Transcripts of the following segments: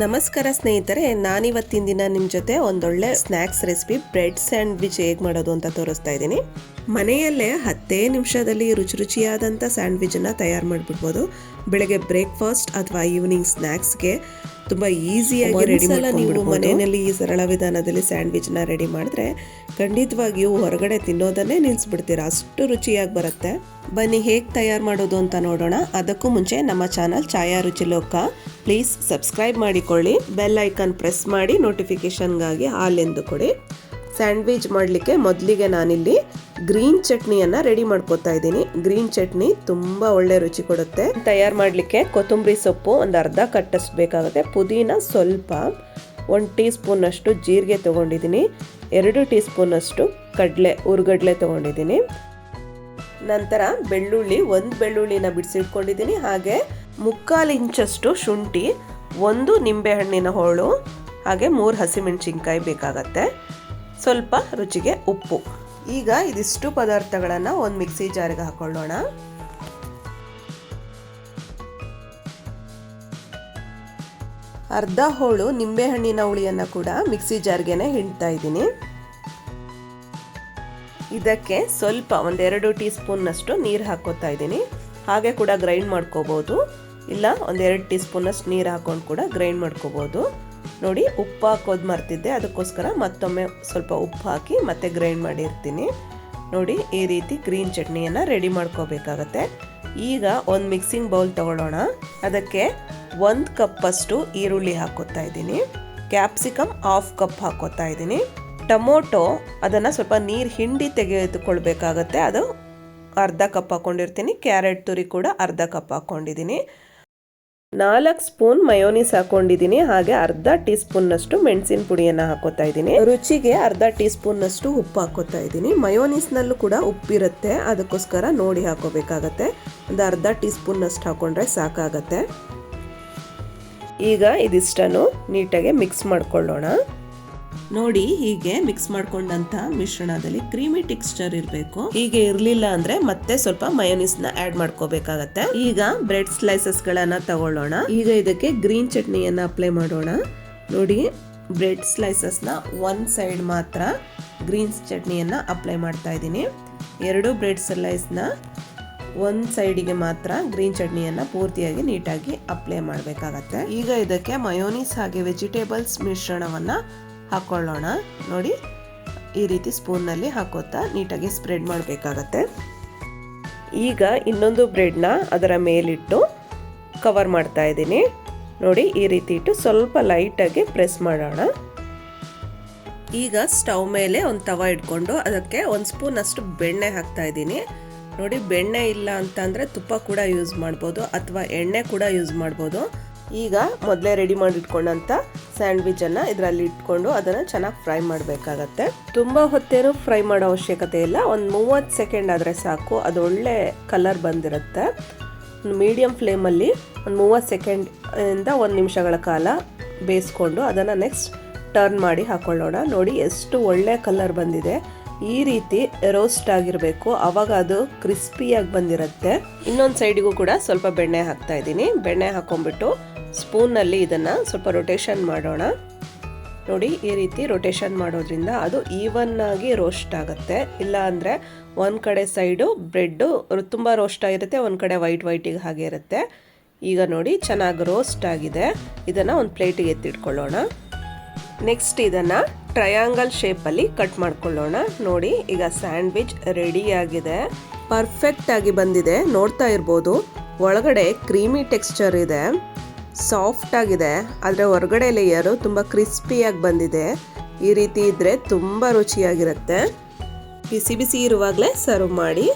ನಮಸ್ಕಾರ ಸ್ನೇಹಿತರೆ, ನಾನಿವತ್ತಿನ ದಿನ ನಿಮ್ಮ ಜೊತೆ ಒಂದೊಳ್ಳೆ ಸ್ನ್ಯಾಕ್ಸ್ ರೆಸಿಪಿ ಬ್ರೆಡ್ ಸ್ಯಾಂಡ್ವಿಚ್ ಹೇಗೆ ಮಾಡೋದು ಅಂತ ತೋರಿಸ್ತಾ ಇದ್ದೀನಿ. ಮನೆಯಲ್ಲೇ 10 ನಿಮಿಷದಲ್ಲಿ ರುಚಿಯಾದಂಥ ಸ್ಯಾಂಡ್ವಿಚನ್ನು ತಯಾರು ಮಾಡಿಬಿಡ್ಬೋದು. ಬೆಳಗ್ಗೆ ಬ್ರೇಕ್ಫಾಸ್ಟ್ ಅಥವಾ ಈವ್ನಿಂಗ್ ಸ್ನ್ಯಾಕ್ಸ್ಗೆ ತುಂಬ ಈಸಿಯಾಗಿ ರೆಡಿ ಮಾಡ್ಕೊಂಡು ಮನೆಯಲ್ಲಿ ಈ ಸರಳ ವಿಧಾನದಲ್ಲಿ ಸ್ಯಾಂಡ್ವಿಚ್ನ ರೆಡಿ ಮಾಡಿದ್ರೆ ಖಂಡಿತವಾಗಿಯೂ ಹೊರಗಡೆ ತಿನ್ನೋದನ್ನೇ ನಿಲ್ಲಿಸ್ಬಿಡ್ತೀರಾ, ಅಷ್ಟು ರುಚಿಯಾಗಿ ಬರುತ್ತೆ. ಬನ್ನಿ ಹೇಗೆ ತಯಾರು ಮಾಡೋದು ಅಂತ ನೋಡೋಣ. ಅದಕ್ಕೂ ಮುಂಚೆ ನಮ್ಮ ಚಾನಲ್ ಛಾಯಾ ರುಚಿಲೋಕ ಪ್ಲೀಸ್ ಸಬ್ಸ್ಕ್ರೈಬ್ ಮಾಡಿಕೊಳ್ಳಿ, ಬೆಲ್ ಐಕಾನ್ ಪ್ರೆಸ್ ಮಾಡಿ ನೋಟಿಫಿಕೇಶನ್ಗಾಗಿ ಆಲ್ ಎಂದು ಕೊಡಿ. ಸ್ಯಾಂಡ್ವಿಚ್ ಮಾಡಲಿಕ್ಕೆ ಮೊದಲಿಗೆ ನಾನಿಲ್ಲಿ ಗ್ರೀನ್ ಚಟ್ನಿಯನ್ನು ರೆಡಿ ಮಾಡ್ಕೋತಾ ಇದ್ದೀನಿ. ಗ್ರೀನ್ ಚಟ್ನಿ ತುಂಬ ಒಳ್ಳೆ ರುಚಿ ಕೊಡುತ್ತೆ. ತಯಾರು ಮಾಡಲಿಕ್ಕೆ ಕೊತ್ತಂಬರಿ ಸೊಪ್ಪು ಒಂದು ಅರ್ಧ ಕಟ್ಟಷ್ಟು ಬೇಕಾಗುತ್ತೆ, ಪುದೀನ ಸ್ವಲ್ಪ, 1 ಟೀ ಸ್ಪೂನಷ್ಟು ಜೀರಿಗೆ ತೊಗೊಂಡಿದ್ದೀನಿ, 2 ಟೀ ಸ್ಪೂನಷ್ಟು ಹುರ್ಗಡ್ಲೆ ತೊಗೊಂಡಿದ್ದೀನಿ. ನಂತರ ಬೆಳ್ಳುಳ್ಳಿ, 1 ಬೆಳ್ಳುಳ್ಳಿನ ಬಿಡಿಸಿಟ್ಕೊಂಡಿದ್ದೀನಿ. ಹಾಗೆ 1/4 ಇಂಚಷ್ಟು ಶುಂಠಿ, 1 ನಿಂಬೆಹಣ್ಣಿನ ಹೋಳು, ಹಾಗೆ 3 ಹಸಿಮೆಣಸಿನ್ಕಾಯಿ ಬೇಕಾಗತ್ತೆ, ಸ್ವಲ್ಪ ರುಚಿಗೆ ಉಪ್ಪು. ಈಗ ಇದಿಷ್ಟು ಪದಾರ್ಥಗಳನ್ನು ಒಂದು ಮಿಕ್ಸಿ ಜಾರಿಗೆ ಹಾಕೊಳ್ಳೋಣ. ಅರ್ಧ ಹೋಳು ನಿಂಬೆಹಣ್ಣಿನ ಹುಳಿಯನ್ನು ಕೂಡ ಮಿಕ್ಸಿ ಜಾರ್ಗೆನೆ ಹಿಂಡ್ತಾ ಇದ್ದೀನಿ. ಇದಕ್ಕೆ ಸ್ವಲ್ಪ 1-2 ಟೀ ಸ್ಪೂನ್ನಷ್ಟು ನೀರು ಹಾಕೋತಾ ಇದ್ದೀನಿ. ಹಾಗೆ ಕೂಡ ಗ್ರೈಂಡ್ ಮಾಡ್ಕೋಬೋದು, ಇಲ್ಲ 1-2 ಟೀ ಸ್ಪೂನಷ್ಟು ನೀರು ಹಾಕೊಂಡು ಕೂಡ ಗ್ರೈಂಡ್ ಮಾಡ್ಕೋಬೋದು. ನೋಡಿ, ಉಪ್ಪು ಹಾಕೋದು ಮರ್ತಿದ್ದೆ, ಅದಕ್ಕೋಸ್ಕರ ಮತ್ತೊಮ್ಮೆ ಸ್ವಲ್ಪ ಉಪ್ಪು ಹಾಕಿ ಮತ್ತೆ ಗ್ರೈಂಡ್ ಮಾಡಿರ್ತೀನಿ. ನೋಡಿ, ಈ ರೀತಿ ಗ್ರೀನ್ ಚಟ್ನಿಯನ್ನು ರೆಡಿ ಮಾಡ್ಕೋಬೇಕಾಗತ್ತೆ. ಈಗ ಒಂದು ಮಿಕ್ಸಿಂಗ್ ಬೌಲ್ ತಗೊಳ್ಳೋಣ. ಅದಕ್ಕೆ 1 ಕಪ್ಪಷ್ಟು ಈರುಳ್ಳಿ ಹಾಕೋತಾ ಇದ್ದೀನಿ, ಕ್ಯಾಪ್ಸಿಕಮ್ 1/2 ಕಪ್ ಹಾಕೋತಾ ಇದ್ದೀನಿ, ಟೊಮೊಟೊ ಅದನ್ನು ಸ್ವಲ್ಪ ನೀರು ಹಿಂಡಿ ತೆಗೆದುಕೊಳ್ಬೇಕಾಗತ್ತೆ, ಅದು ಅರ್ಧ ಕಪ್ ಹಾಕೊಂಡಿರ್ತೀನಿ, ಕ್ಯಾರೆಟ್ ತುರಿ ಕೂಡ ಅರ್ಧ ಕಪ್ ಹಾಕೊಂಡಿದ್ದೀನಿ, 4 ಸ್ಪೂನ್ ಮಯೋನೀಸ್ ಹಾಕೊಂಡಿದ್ದೀನಿ, ಹಾಗೆ ಅರ್ಧ ಟೀ ಸ್ಪೂನ್ನಷ್ಟು ಮೆಣಸಿನ ಪುಡಿಯನ್ನು ಹಾಕೋತಾ ಇದ್ದೀನಿ. ರುಚಿಗೆ ಅರ್ಧ ಟೀ ಸ್ಪೂನ್ನಷ್ಟು ಉಪ್ಪು ಹಾಕೋತಾ ಇದ್ದೀನಿ. ಮಯೋನೀಸ್ನಲ್ಲೂ ಕೂಡ ಉಪ್ಪಿರುತ್ತೆ, ಅದಕ್ಕೋಸ್ಕರ ನೋಡಿ ಹಾಕೋಬೇಕಾಗತ್ತೆ. ಒಂದು ಅರ್ಧ ಟೀ ಸ್ಪೂನ್ನಷ್ಟು ಹಾಕೊಂಡ್ರೆ ಸಾಕಾಗತ್ತೆ. ಈಗ ಇದಿಷ್ಟನ್ನು ನೀಟಾಗಿ ಮಿಕ್ಸ್ ಮಾಡ್ಕೊಳ್ಳೋಣ. ನೋಡಿ, ಹೀಗೆ ಮಿಕ್ಸ್ ಮಾಡ್ಕೊಂಡಂತ ಮಿಶ್ರಣದಲ್ಲಿ ಕ್ರೀಮಿ ಟೆಕ್ಸ್ಚರ್ ಇರಬೇಕು. ಹೀಗೆ ಇರಲಿಲ್ಲ ಅಂದ್ರೆ ಮತ್ತೆ ಸ್ವಲ್ಪ ಮಯೋನೀಸ್ನ ಆಡ್ ಮಾಡ್ಕೋಬೇಕಾಗತ್ತೆ. ಈಗ ಬ್ರೆಡ್ ಸ್ಲೈಸಸ್ ಗಳನ್ನ ತಗೊಳ್ಳೋಣ. ಈಗ ಇದಕ್ಕೆ ಗ್ರೀನ್ ಚಟ್ನಿಯನ್ನ ಅಪ್ಲೈ ಮಾಡೋಣ. ನೋಡಿ, ಬ್ರೆಡ್ ಸ್ಲೈಸಸ್ನ ಒಂದು ಸೈಡ್ ಮಾತ್ರ ಗ್ರೀನ್ ಚಟ್ನಿಯನ್ನ ಅಪ್ಲೈ ಮಾಡ್ತಾ ಇದ್ದೀನಿ. 2 ಬ್ರೆಡ್ ಸ್ಲೈಸ್ನ ಒಂದು ಸೈಡಿಗೆ ಮಾತ್ರ ಗ್ರೀನ್ ಚಟ್ನಿಯನ್ನ ಪೂರ್ತಿಯಾಗಿ ನೀಟಾಗಿ ಅಪ್ಲೈ ಮಾಡಬೇಕಾಗತ್ತೆ. ಈಗ ಇದಕ್ಕೆ ಮಯೋನೀಸ್ ಹಾಗೆ ವೆಜಿಟೇಬಲ್ಸ್ ಮಿಶ್ರಣವನ್ನ ಹಾಕೊಳ್ಳೋಣ. ನೋಡಿ, ಈ ರೀತಿ ಸ್ಪೂನ್ನಲ್ಲಿ ಹಾಕೋತಾ ನೀಟಾಗಿ ಸ್ಪ್ರೆಡ್ ಮಾಡಬೇಕಾಗತ್ತೆ. ಈಗ ಇನ್ನೊಂದು ಬ್ರೆಡ್ನ ಅದರ ಮೇಲಿಟ್ಟು ಕವರ್ ಮಾಡ್ತಾ ಇದ್ದೀನಿ. ನೋಡಿ, ಈ ರೀತಿ ಇಟ್ಟು ಸ್ವಲ್ಪ ಲೈಟಾಗಿ ಪ್ರೆಸ್ ಮಾಡೋಣ. ಈಗ ಸ್ಟವ್ ಮೇಲೆ ಒಂದು ತವ ಇಟ್ಕೊಂಡು ಅದಕ್ಕೆ 1 ಸ್ಪೂನ್ ಅಷ್ಟು ಬೆಣ್ಣೆ ಹಾಕ್ತಾ ಇದ್ದೀನಿ. ನೋಡಿ, ಬೆಣ್ಣೆ ಇಲ್ಲ ಅಂತಂದರೆ ತುಪ್ಪ ಕೂಡ ಯೂಸ್ ಮಾಡ್ಬೋದು ಅಥವಾ ಎಣ್ಣೆ ಕೂಡ ಯೂಸ್ ಮಾಡ್ಬೋದು. ಈಗ ಮೊದಲೇ ರೆಡಿ ಮಾಡಿಟ್ಕೊಂಡಂಥ ಸ್ಯಾಂಡ್ವಿಚನ್ನು ಇದರಲ್ಲಿ ಇಟ್ಕೊಂಡು ಅದನ್ನು ಚೆನ್ನಾಗಿ ಫ್ರೈ ಮಾಡಬೇಕಾಗತ್ತೆ. ತುಂಬ ಹೊತ್ತೇನು ಫ್ರೈ ಮಾಡೋ ಅವಶ್ಯಕತೆ ಇಲ್ಲ, ಒಂದು 30 ಸೆಕೆಂಡ್ ಆದರೆ ಸಾಕು, ಅದು ಒಳ್ಳೆ ಕಲರ್ ಬಂದಿರುತ್ತೆ. ಮೀಡಿಯಮ್ ಫ್ಲೇಮಲ್ಲಿ ಒಂದು 30 ಸೆಕೆಂಡಿಂದ 1 ನಿಮಿಷಗಳ ಕಾಲ ಬೇಯಿಸ್ಕೊಂಡು ಅದನ್ನು ನೆಕ್ಸ್ಟ್ ಟರ್ನ್ ಮಾಡಿ ಹಾಕೊಳ್ಳೋಣ. ನೋಡಿ, ಎಷ್ಟು ಒಳ್ಳೆ ಕಲರ್ ಬಂದಿದೆ. ಈ ರೀತಿ ರೋಸ್ಟ್ ಆಗಿರಬೇಕು, ಆವಾಗ ಅದು ಕ್ರಿಸ್ಪಿಯಾಗಿ ಬಂದಿರುತ್ತೆ. ಇನ್ನೊಂದು ಸೈಡಿಗೂ ಕೂಡ ಸ್ವಲ್ಪ ಬೆಣ್ಣೆ ಹಾಕ್ತಾ ಇದ್ದೀನಿ. ಬೆಣ್ಣೆ ಹಾಕೊಂಡ್ಬಿಟ್ಟು ಸ್ಪೂನ್ನಲ್ಲಿ ಇದನ್ನು ಸ್ವಲ್ಪ ರೊಟೇಷನ್ ಮಾಡೋಣ. ನೋಡಿ, ಈ ರೀತಿ ರೊಟೇಷನ್ ಮಾಡೋದ್ರಿಂದ ಅದು ಈವನ್ ಆಗಿ ರೋಸ್ಟ್ ಆಗುತ್ತೆ. ಇಲ್ಲ ಅಂದರೆ ಒಂದು ಕಡೆ ಸೈಡು ಬ್ರೆಡ್ಡು ತುಂಬ ರೋಸ್ಟ್ ಆಗಿರುತ್ತೆ, ಒಂದು ಕಡೆ ವೈಟಿಗೆ ಹಾಗೆ ಇರುತ್ತೆ. ಈಗ ನೋಡಿ, ಚೆನ್ನಾಗಿ ರೋಸ್ಟ್ ಆಗಿದೆ. ಇದನ್ನು ಒಂದು ಪ್ಲೇಟಿಗೆ ಎತ್ತಿಟ್ಕೊಳ್ಳೋಣ. ನೆಕ್ಸ್ಟ್ ಇದನ್ನು ಟ್ರಯಾಂಗಲ್ ಶೇಪಲ್ಲಿ ಕಟ್ ಮಾಡ್ಕೊಳ್ಳೋಣ. ನೋಡಿ, ಈಗ ಸ್ಯಾಂಡ್ವಿಚ್ ರೆಡಿಯಾಗಿದೆ, ಪರ್ಫೆಕ್ಟ್ ಆಗಿ ಬಂದಿದೆ. ನೋಡ್ತಾ ಇರ್ಬೋದು, ಒಳಗಡೆ ಕ್ರೀಮಿ ಟೆಕ್ಸ್ಚರ್ ಇದೆ, ಸಾಫ್ಟ್ ಆಗಿದೆ, ಆದರೆ ಹೊರಗಡೆ ಲೇಯರು ತುಂಬ ಕ್ರಿಸ್ಪಿಯಾಗಿ ಬಂದಿದೆ. ಈ ರೀತಿ ಇದ್ದರೆ ತುಂಬ ರುಚಿಯಾಗಿರುತ್ತೆ. ಬಿಸಿ ಬಿಸಿ ಇರುವಾಗಲೇ ಸರ್ವ್ ಮಾಡಿ.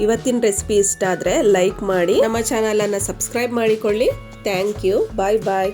ಇವತ್ತಿನ ರೆಸಿಪಿ ಇಷ್ಟ ಆದರೆ ಲೈಕ್ ಮಾಡಿ, ನಮ್ಮ ಚಾನಲನ್ನು ಸಬ್ಸ್ಕ್ರೈಬ್ ಮಾಡಿಕೊಳ್ಳಿ. Thank you. Bye bye.